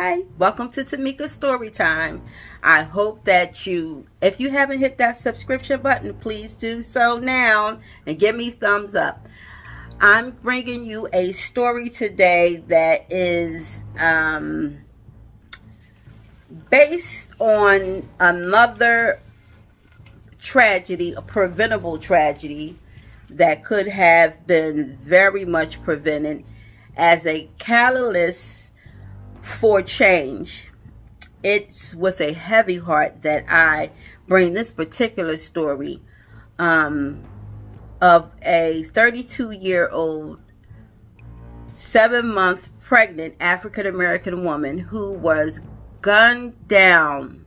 Hi, welcome to Tamika Story Time. I hope that if you haven't hit that subscription button, please do so now and give me thumbs up. I'm bringing you a story today that is based on another tragedy, a preventable tragedy that could have been very much prevented as a catalyst for change. It's with a heavy heart that I bring this particular story of a 32-year-old, 7-month pregnant African American woman who was gunned down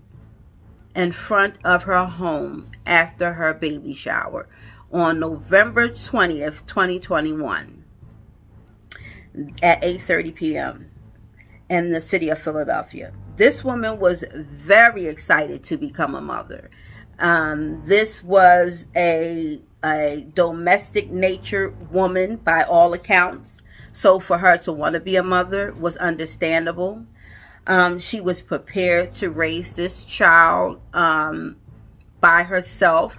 in front of her home after her baby shower on November 20th, 2021 at 8:30 p.m. in the city of Philadelphia. This woman was very excited to become a mother. This was a domestic nature woman by all accounts. So for her to want to be a mother was understandable. She was prepared to raise this child by herself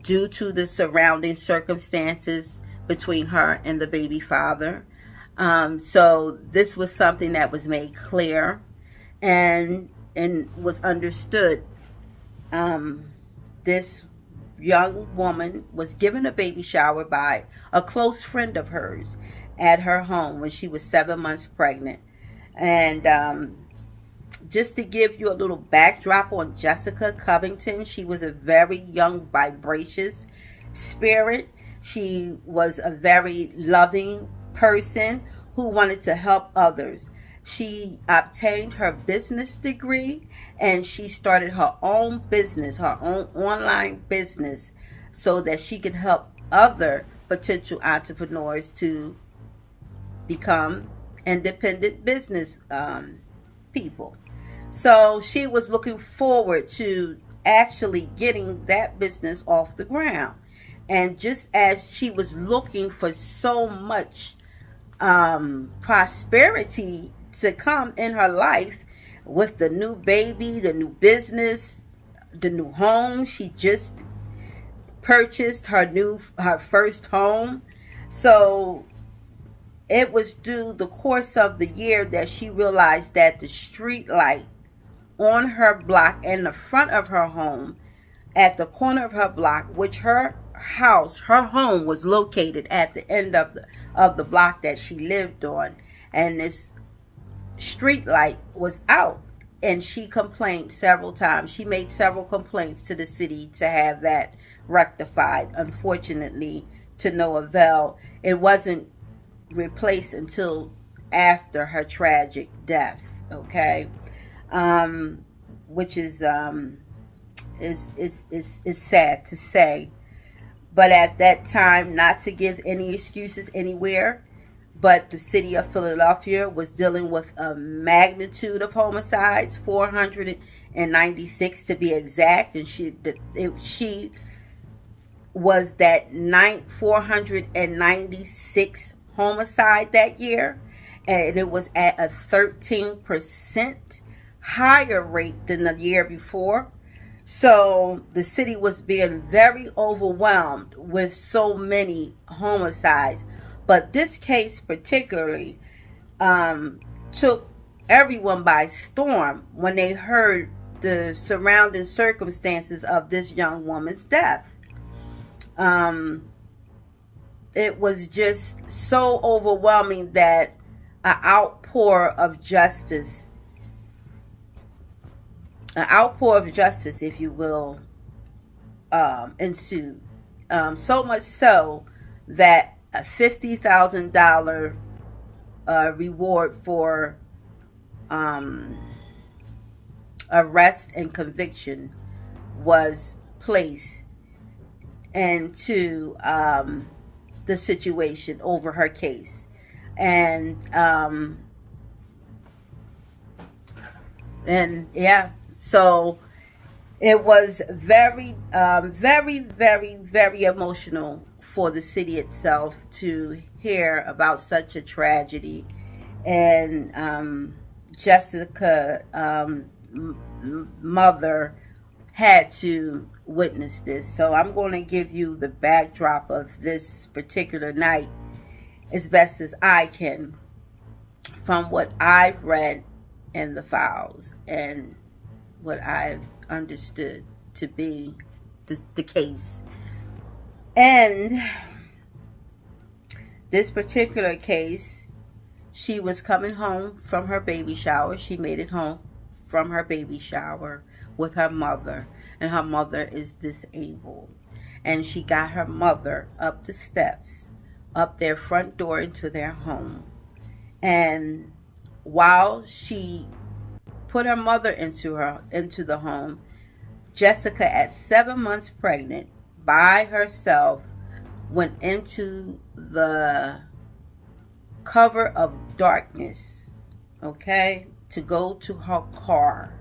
due to the surrounding circumstances between her and the baby father. So this was something that was made clear and was understood. This young woman was given a baby shower by a close friend of hers at her home when she was 7 months pregnant. And just to give you a little backdrop on Jessica Covington, she was a very young, vivacious spirit. She was a very loving person who wanted to help others. She obtained her business degree and she started her own business, her own online business, so that she could help other potential entrepreneurs to become independent business people. So she was looking forward to actually getting that business off the ground. And just as she was looking for so much prosperity to come in her life with the new baby, the new business, the new home, she just purchased her first home. So it was due the course of the year that she realized that the street light on her block in the front of her home, at the corner of her block, which her home was located at the end of the block that she lived on, and this street light was out, and she complained several times. She made several complaints to the city to have that rectified. Unfortunately, to no avail. It wasn't replaced until after her tragic death. Okay, which is sad to say. But at that time, not to give any excuses anywhere, but the city of Philadelphia was dealing with a magnitude of homicides, 496 to be exact, and she was that 496 homicide that year, and it was at a 13% higher rate than the year before. So the city was being very overwhelmed with so many homicides. But this case particularly took everyone by storm when they heard the surrounding circumstances of this young woman's death. It was just so overwhelming that an outpour of justice, if you will, ensued. So much so that a $50,000 reward for arrest and conviction was placed into the situation over her case. And yeah, so it was very, very emotional for the city itself to hear about such a tragedy. And Jessica mother had to witness this. So I'm going to give you the backdrop of this particular night as best as I can from what I've read in the files and what I've understood to be the case. And this particular case, she was coming home from her baby shower. She made it home from her baby shower with her mother, and her mother is disabled. And she got her mother up the steps, up their front door into their home. And while she put her mother into the home, Jessica, at 7 months pregnant, by herself, went into the cover of darkness, okay, to go to her car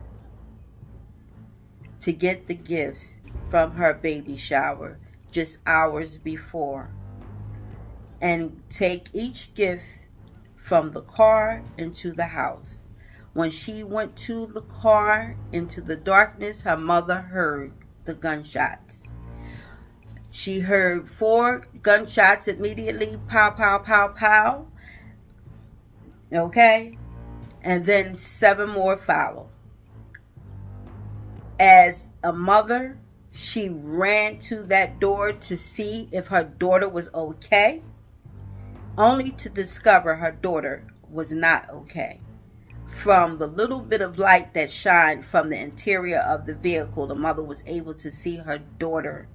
to get the gifts from her baby shower just hours before, and take each gift from the car into the house. When she went to the car into the darkness, her mother heard the gunshots. She heard 4 gunshots immediately, pow, pow, pow, pow. Okay? And then 7 more followed. As a mother, she ran to that door to see if her daughter was okay, only to discover her daughter was not okay. From the little bit of light that shined from the interior of the vehicle, the mother was able to see her daughter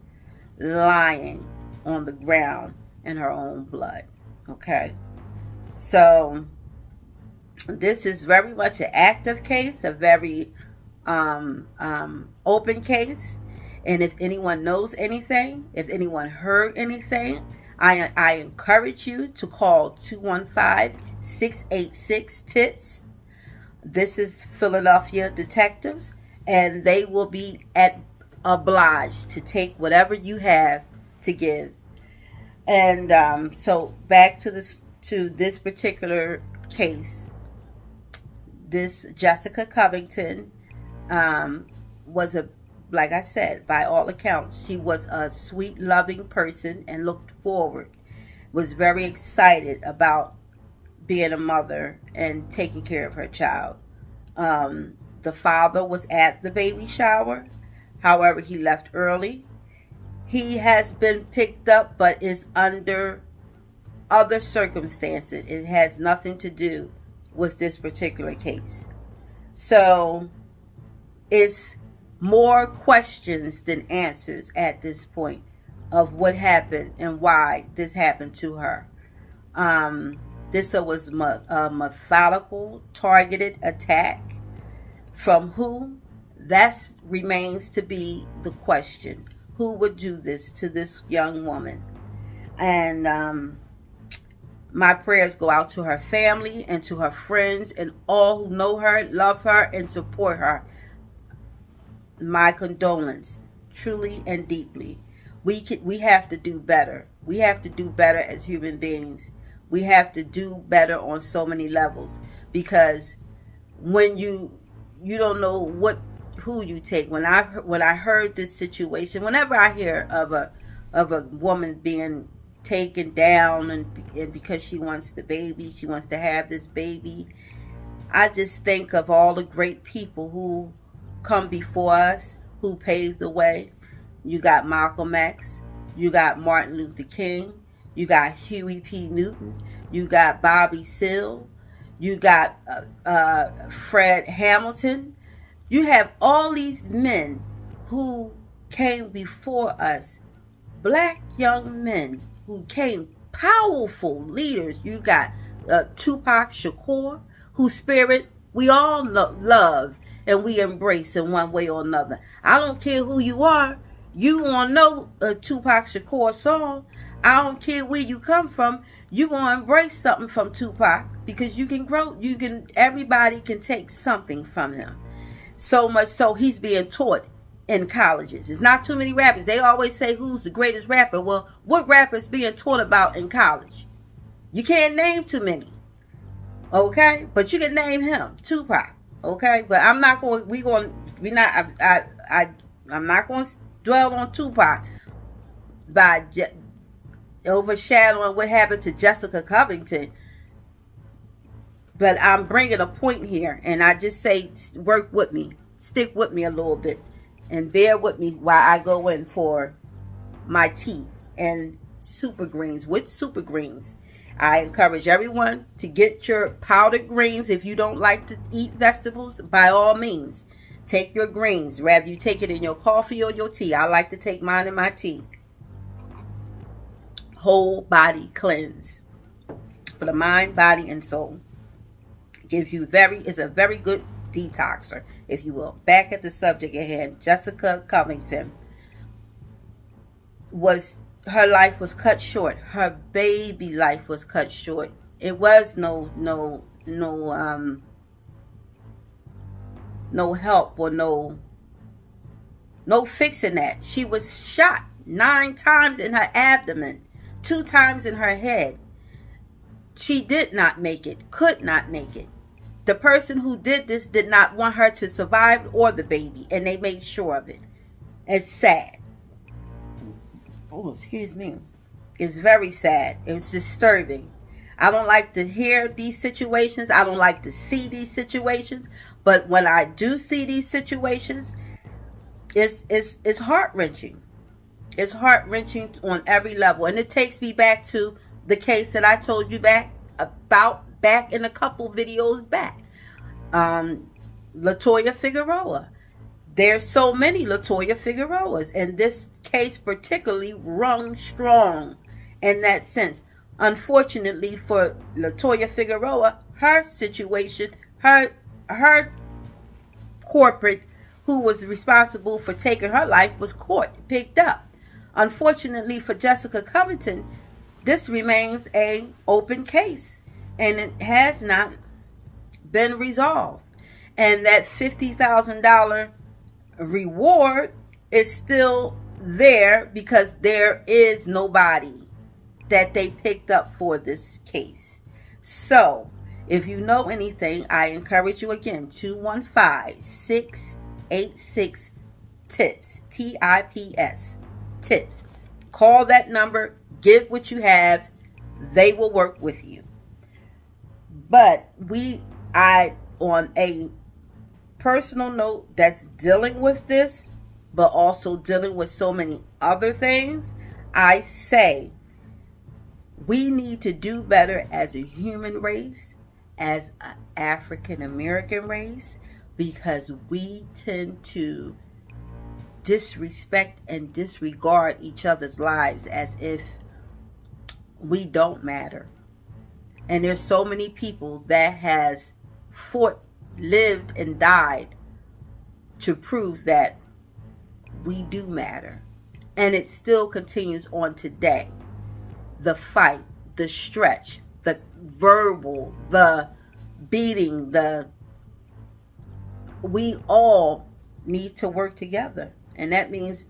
lying on the ground in her own blood. Okay? So this is very much an active case, a very open case. And if anyone knows anything, if anyone heard anything, I encourage you to call 215-686-TIPS. This is Philadelphia Detectives, and they will be obliged to take whatever you have to give. And so back to this particular case. This Jessica Covington was like I said, by all accounts, she was a sweet, loving person and looked forward, was very excited about being a mother and taking care of her child. The father was at the baby shower. However, he left early. He has been picked up, but is under other circumstances. It has nothing to do with this particular case. So it's more questions than answers at this point of what happened and why this happened to her. This was a methodical, targeted attack. From who? That remains to be the question. Who would do this to this young woman? And my prayers go out to her family and to her friends and all who know her, love her, and support her. My condolence, truly and deeply. We have to do better. We have to do better as human beings. We have to do better on so many levels, because when you don't know who you take. When I heard this situation, whenever I hear of a woman being taken down and because she wants the baby, she wants to have this baby, I just think of all the great people who come before us, who paved the way. You got Malcolm X, you got Martin Luther King, you got Huey P. Newton, you got Bobby Seale, you got Fred Hamilton. You have all these men who came before us, black young men who came powerful leaders. You got Tupac Shakur, whose spirit we all love and we embrace in one way or another. I don't care who you are. You want to know a Tupac Shakur song. I don't care where you come from. You want to embrace something from Tupac, because you can grow. Everybody can take something from him. So much so he's being taught in colleges. There's not too many rappers. They always say who's the greatest rapper. Well, what rapper is being taught about in college? You can't name too many. Okay, but you can name him Tupac. Okay, but I'm not going. We not. I'm not going to dwell on Tupac by overshadowing what happened to Jessica Covington. But I'm bringing a point here, and I just say work with me, stick with me a little bit, and bear with me while I go in for my tea and super greens with super greens. I encourage everyone to get your powdered greens. If you don't like to eat vegetables, by all means, take your greens. Rather you take it in your coffee or your tea. I like to take mine in my tea. Whole body cleanse for the mind, body, and soul. Gives you is a very good detoxer, if you will. Back at the subject at hand, Jessica Covington her life was cut short. Her baby life was cut short. It was no help or no fixing that. She was shot 9 times in her abdomen, 2 times in her head. She did not make it, could not make it. The person who did this did not want her to survive or the baby, and they made sure of it. It's sad. Oh, excuse me. It's very sad. It's disturbing. I don't like to hear these situations. I don't like to see these situations. But when I do see these situations, it's heart-wrenching. It's heart-wrenching on every level. And it takes me back to the case that I told you back in a couple videos back. LaToya Figueroa. There's so many LaToya Figueroas, and this case particularly rung strong in that sense. Unfortunately for LaToya Figueroa, her situation, her corporate who was responsible for taking her life was caught, picked up. Unfortunately for Jessica Covington, this remains an open case, and it has not been resolved. And that $50,000 reward is still there because there is nobody that they picked up for this case. So, if you know anything, I encourage you again, 215-686-TIPS, TIPS, TIPS. Call that number, give what you have, they will work with you. But on a personal note that's dealing with this, but also dealing with so many other things, I say we need to do better as a human race, as an African American race, because we tend to disrespect and disregard each other's lives as if we don't matter. And there's so many people that has fought, lived, and died to prove that we do matter. And it still continues on today. The fight, the stretch, the verbal, the beating, we all need to work together. And that means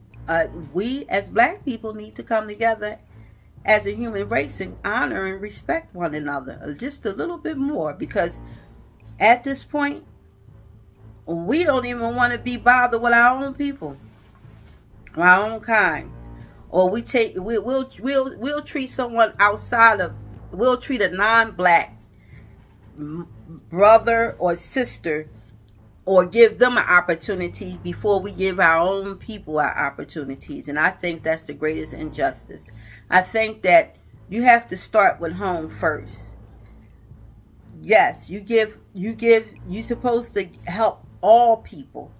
we as black people need to come together as a human race and honor and respect one another just a little bit more, because at this point we don't even want to be bothered with our own people, our own kind, or we'll treat someone we'll treat a non-black brother or sister or give them an opportunity before we give our own people our opportunities. And I think that's the greatest injustice. I think that you have to start with home first. Yes, you're supposed to help all people.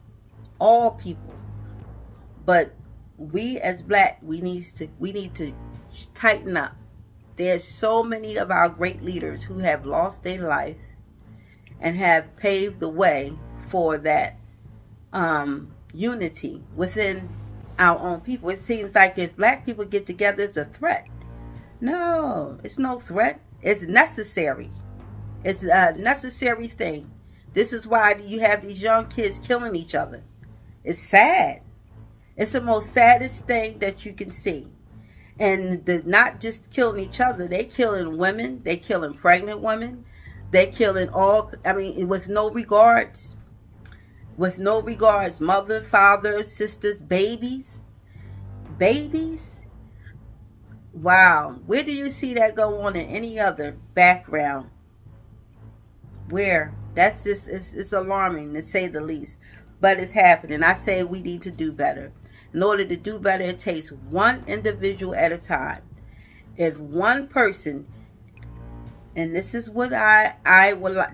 But we as black, we need to tighten up. There's so many of our great leaders who have lost their life and have paved the way for that unity within our own people. It seems like if black people get together, it's a threat. No, it's no threat. It's necessary. It's a necessary thing. This is why you have these young kids killing each other. It's sad. It's the most saddest thing that you can see. And not just killing each other, they killing women, they killing pregnant women, They're killing all, I mean, with no regards. With no regards. Mother, father, sisters, babies. Babies. Wow. Where do you see that go on in any other background? Where? That's just, it's alarming to say the least. But it's happening. I say we need to do better. In order to do better, it takes one individual at a time. If one person, and this is what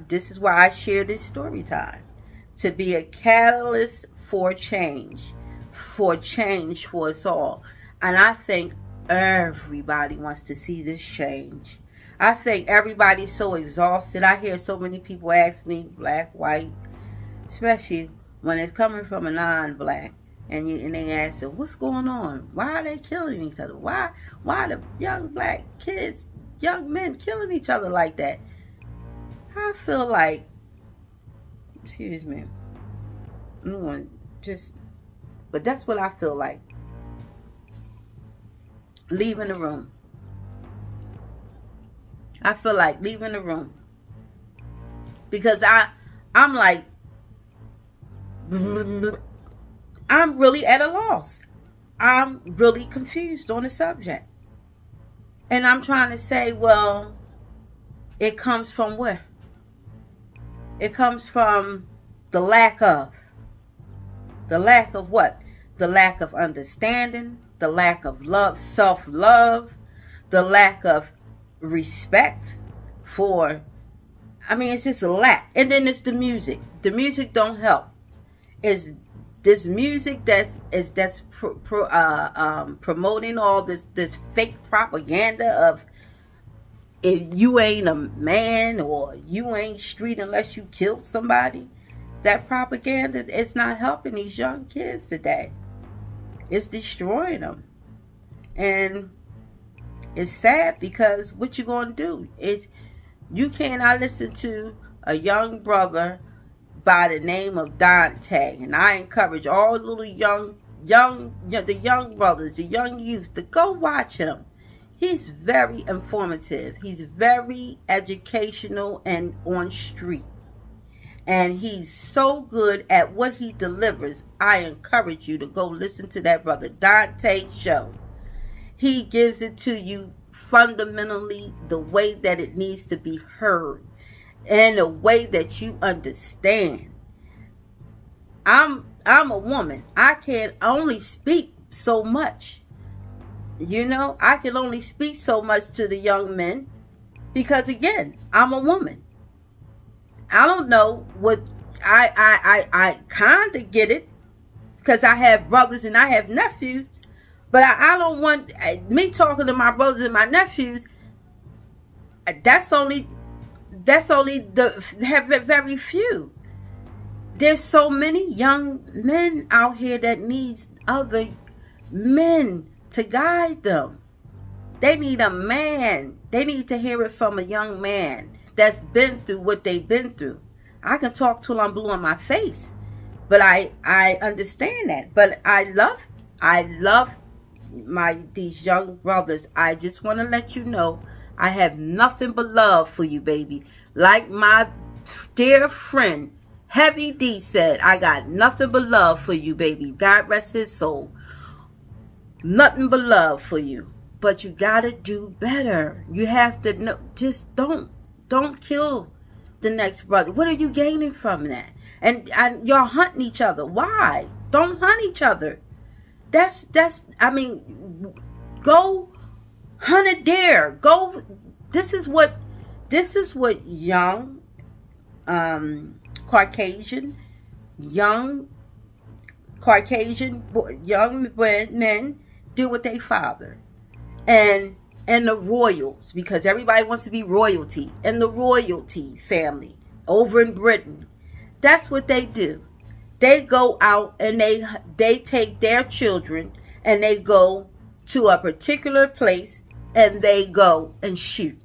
this is why I share this story time, to be a catalyst for change for us all. And I think everybody wants to see this change. I think everybody's so exhausted. I hear so many people ask me, black, white, especially when it's coming from a non-black, and they ask them, what's going on? Why are they killing each other? Why the young black kids, young men killing each other like that? I feel like, excuse me, but that's what I feel like. Leaving the room. I feel like leaving the room. Because I'm like, I'm really at a loss. I'm really confused on the subject. And I'm trying to say, well, it comes from where? It comes from the lack of. The lack of what? The lack of understanding, the lack of love, self-love, the lack of respect for, I mean, it's just a lack. And then it's the music. The music don't help. It's this music that's promoting all this fake propaganda of, if you ain't a man or you ain't street unless you killed somebody. That propaganda, it's not helping these young kids today. It's destroying them. And it's sad, because what you gonna do is, you cannot listen to a young brother by the name of Dante. And I encourage all little the young brothers, the young youth, to go watch him. He's very informative. He's very educational and on street. And he's so good at what he delivers. I encourage you to go listen to that brother Dante's show. He gives it to you fundamentally the way that it needs to be heard, and the way that you understand. I'm a woman. I can only speak so much. I can only speak so much to the young men, because again, I'm a woman. I don't know what, I kind of get it, because I have brothers and I have nephews, but I don't want me talking to my brothers and my nephews. That's only have very few. There's so many young men out here that needs other men to guide them. They need a man. They need to hear it from a young man that's been through what they've been through. I can talk till I'm blue in my face, but I understand that. But I love these young brothers. I just want to let you know, I have nothing but love for you, baby. Like my dear friend Heavy D said, I got nothing but love for you, baby. God rest his soul. Nothing but love for you. But you gotta do better. You have to know. Just don't kill the next brother. What are you gaining from that? And y'all hunting each other. Why? Don't hunt each other. That's I mean, go hunt a deer. Go. This is what young Caucasian young men do with their father. And the royals, because everybody wants to be royalty, and the royalty family over in Britain. That's what they do. They go out and they take their children and they go to a particular place and they go and shoot.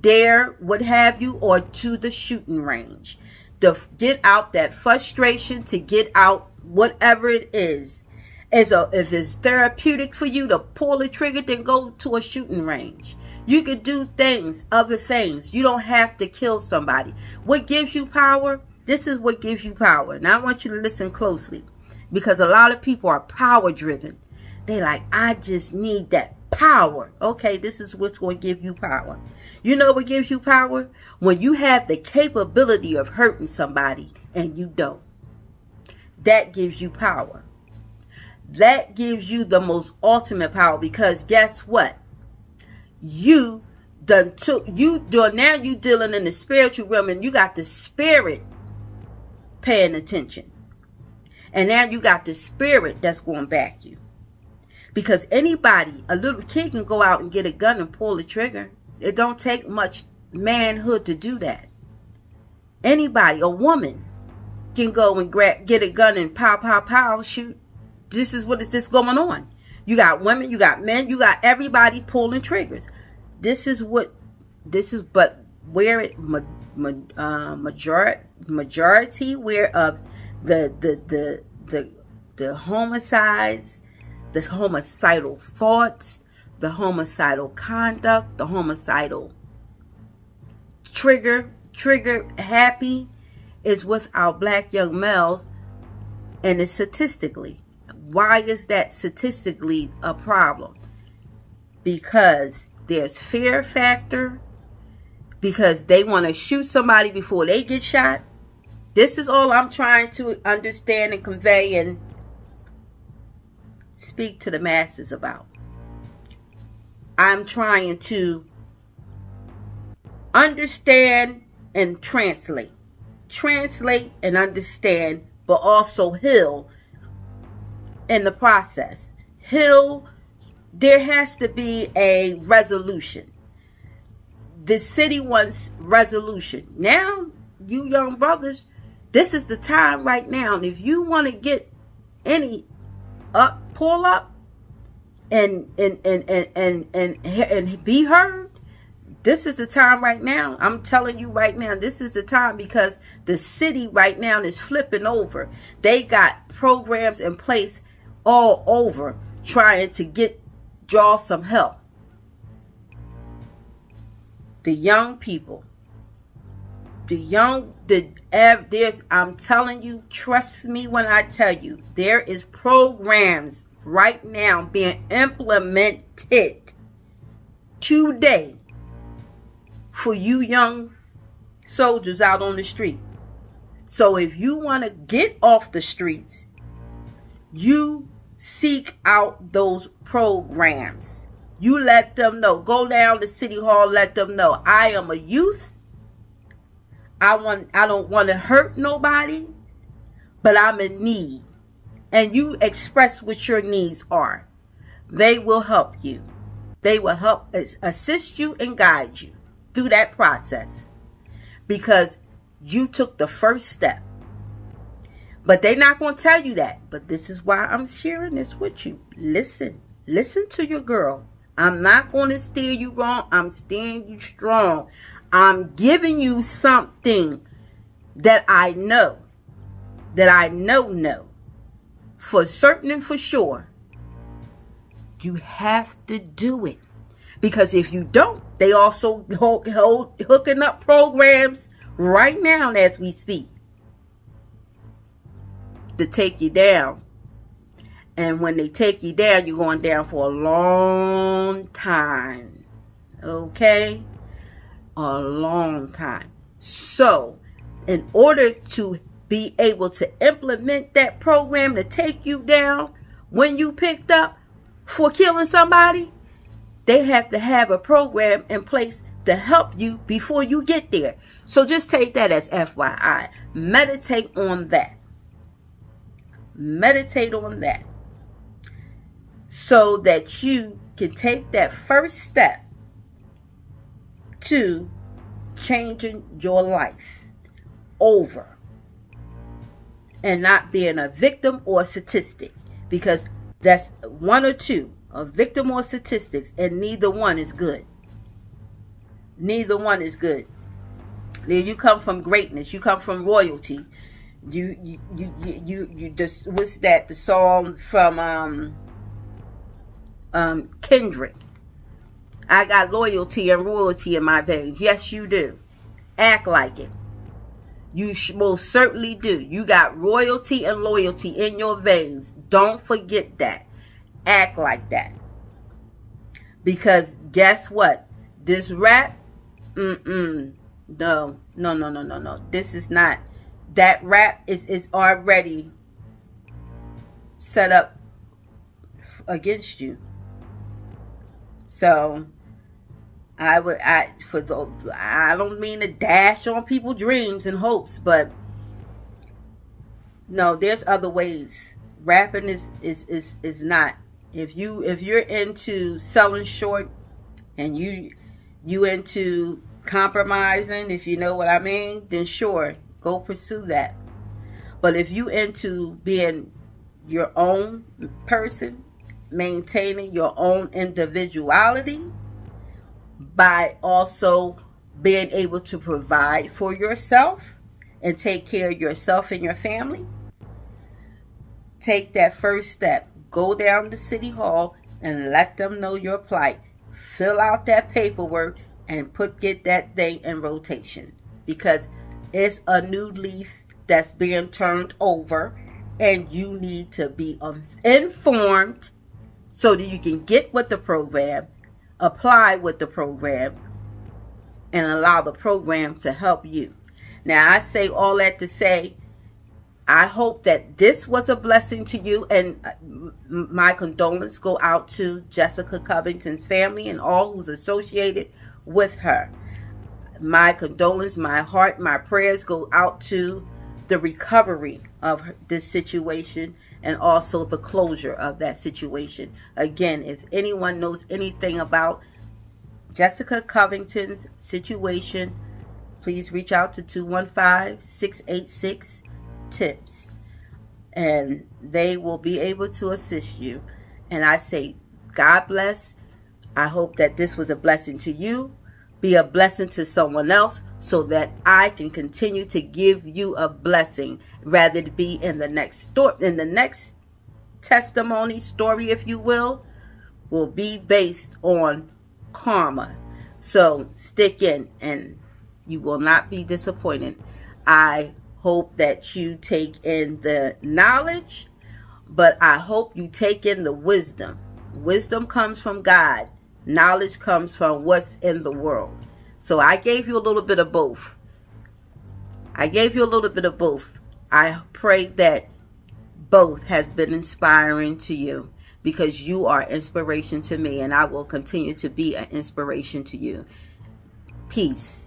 Dare, what have you, or to the shooting range. To get out that frustration, to get out whatever it is. If it's therapeutic for you to pull the trigger, then go to a shooting range. You could do things, other things. You don't have to kill somebody. What gives you power? This is what gives you power. Now I want you to listen closely, because a lot of people are power driven. They like, I just need that power. Okay, this is what's going to give you power. You know what gives you power? When you have the capability of hurting somebody and you don't. That gives you power. That gives you the most ultimate power, because guess what? Now you dealing in the spiritual realm, and you got the spirit paying attention. And now you got the spirit that's going back you. Because anybody, a little kid can go out and get a gun and pull the trigger. It don't take much manhood to do that. Anybody, a woman, can go and get a gun and pow, pow, pow, shoot. This is what is this going on. You got women, you got men, you got everybody pulling triggers. But where it majority where of the homicides, the homicidal thoughts, the homicidal conduct, the homicidal trigger happy is with our black young males, and it's statistically. Why is that statistically a problem? Because there's fear factor, because they want to shoot somebody before they get shot. This is all I'm trying to understand and convey and speak to the masses about. I'm trying to understand and translate and understand, but also heal in the process. Heal. There has to be a resolution. The city wants resolution. Now, you young brothers, this is the time right now. And if you want to get any pull up and be heard, this is the time right now. I'm telling you right now, this is the time, because the city right now is flipping over. They got programs in place all over trying to draw some help. The young people, I'm telling you, trust me when I tell you, there is programs right now being implemented today for you young soldiers out on the street. So if you want to get off the streets, you seek out those programs. You let them know. Go down to City Hall, let them know, I am a youth. I don't want to hurt nobody, but I'm in need. And you express what your needs are. They will help you. They will help assist you and guide you through that process, because you took the first step. But they're not going to tell you that. But this is why I'm sharing this with you. Listen to your girl. I'm not going to steer you wrong. I'm steering you strong. I'm giving you something that I know for certain and for sure. You have to do it. Because if you don't, they also hooking up programs right now as we speak to take you down. And when they take you down, you're going down for a long time. Okay? A long time. So, in order to be able to implement that program to take you down when you picked up for killing somebody, they have to have a program in place to help you before you get there. So just take that as FYI. Meditate on that. Meditate on that. So that you can take that first step to changing your life over and not being a victim or a statistic, because that's one or two, a victim or statistics, and neither one is good. Neither one is good. You come from greatness, you come from royalty. You just, what's that, the song from Kendrick, I got loyalty and royalty in my veins. Yes, you do. Act like it. You most certainly do. You got royalty and loyalty in your veins. Don't forget that. Act like that. Because guess what? This rap, no. This is not. That rap is already set up against you. So I don't mean to dash on people's dreams and hopes, but no, there's other ways. Rapping is not. If you're into selling short and you into compromising, if you know what I mean, then sure, go pursue that. But if you into being your own person, maintaining your own individuality by also being able to provide for yourself and take care of yourself and your family, take that first step. Go down to City Hall and let them know your plight. Fill out that paperwork and get that thing in rotation, because it's a new leaf that's being turned over, and you need to be informed so that you can get with the program, apply with the program, and allow the program to help you. Now, I say all that to say, I hope that this was a blessing to you, and my condolences go out to Jessica Covington's family and all who's associated with her. My condolences, my heart, my prayers go out to the recovery of this situation and also the closure of that situation. Again, if anyone knows anything about Jessica Covington's situation, please reach out to 215-686-TIPS, and they will be able to assist you. And I say, God bless. I hope that this was a blessing to you. Be a blessing to someone else so that I can continue to give you a blessing, rather to be in the next testimony story, if you will be based on karma. So stick in and you will not be disappointed. I hope that you take in the knowledge, but I hope you take in the wisdom. Wisdom comes from God. Knowledge comes from what's in the world. So I gave you a little bit of both. I pray that both has been inspiring to you, because you are inspiration to me, and I will continue to be an inspiration to you. Peace.